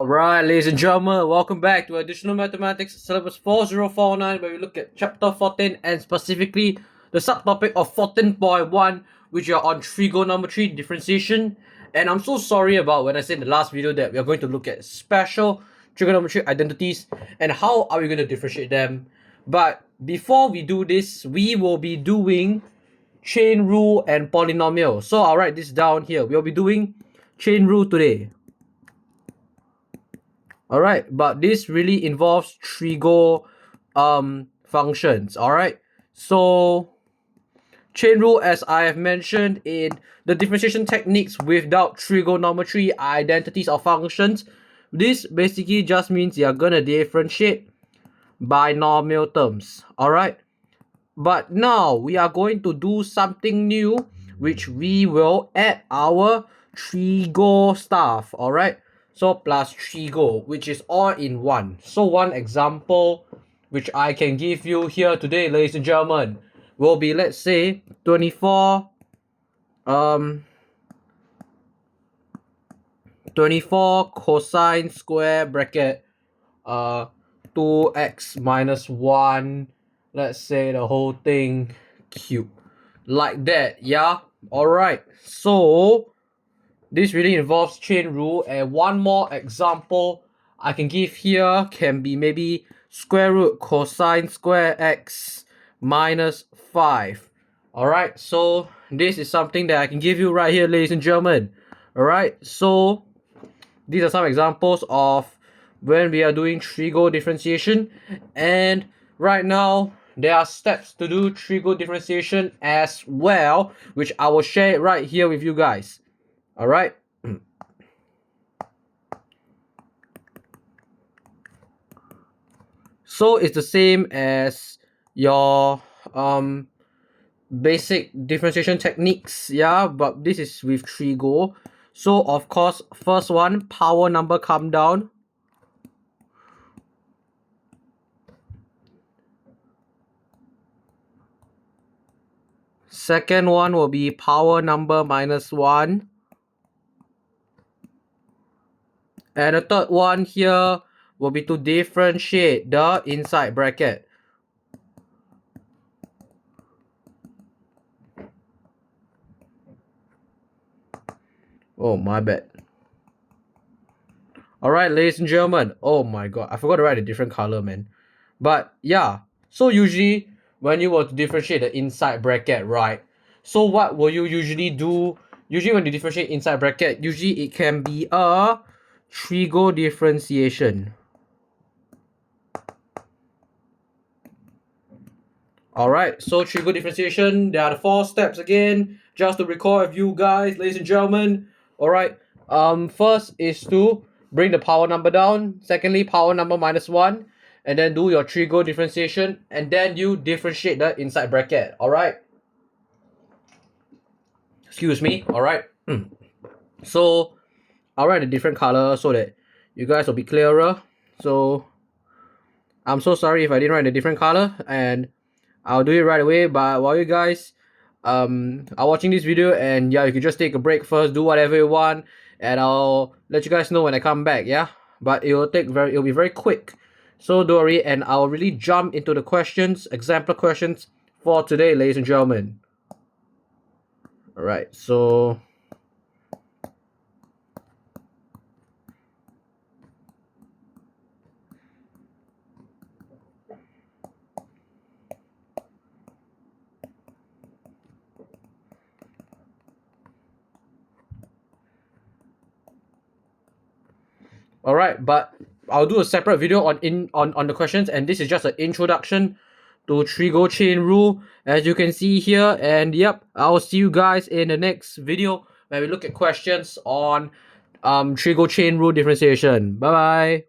Alright, ladies and gentlemen, welcome back to Additional Mathematics Syllabus 4049, where we look at Chapter 14 and specifically the subtopic of 14.1, which are on trigonometry differentiation. And I'm so sorry about when I said in the last video that we are going to look at special trigonometry identities and how are we going to differentiate them. But before we do this, we will be doing chain rule and polynomial. So I'll write this down here. We'll be doing chain rule today. Alright, but this really involves trigo functions. Alright, so chain rule, as I have mentioned in the differentiation techniques without trigonometry identities or functions, this basically just means you're gonna differentiate binomial terms. Alright, but now we are going to do something new, which we will add our trigo stuff. Alright, so plus trigo, which is all in one. So one example which I can give you here today, ladies and gentlemen, will be, let's say, 24 cosine square bracket 2x minus 1, let's say the whole thing cube, like that. Yeah, alright, so this really involves chain rule. And one more example I can give here can be maybe square root cosine square x minus 5. Alright, so this is something that I can give you right here, ladies and gentlemen. Alright, so these are some examples of when we are doing trigo differentiation. And right now there are steps to do trigo differentiation as well, which I will share it right here with you guys. Alright, so it's the same as your basic differentiation techniques, yeah, but this is with trigo. So of course, first one, power number come down. Second one will be power number minus 1. And the third one here will be to differentiate the inside bracket. Oh, my bad. Alright, ladies and gentlemen. Oh my god, I forgot to write a different color, man. But yeah, so usually when you were to differentiate the inside bracket, right? So what will you usually do? Usually when you differentiate inside bracket, usually it can be a trigo differentiation. Alright, so trigo differentiation, there are the 4 steps again, just to recall with you guys, ladies and gentlemen. Alright, first is to bring the power number down. Secondly, power number minus 1. And then do your trigo differentiation. And then you differentiate the inside bracket. Alright. Excuse me. Alright. So I'll write a different color so that you guys will be clearer. So I'm so sorry if I didn't write a different color, and I'll do it right away. But while you guys are watching this video, and yeah, you can just take a break first, do whatever you want, and I'll let you guys know when I come back. Yeah, but it'll be very quick, so don't worry. And I'll really jump into the questions, example questions for today, ladies and gentlemen. Alright, so alright, but I'll do a separate video on the questions, and this is just an introduction to trigo chain rule, as you can see here. And yep, I'll see you guys in the next video where we look at questions on trigo chain rule differentiation. Bye bye.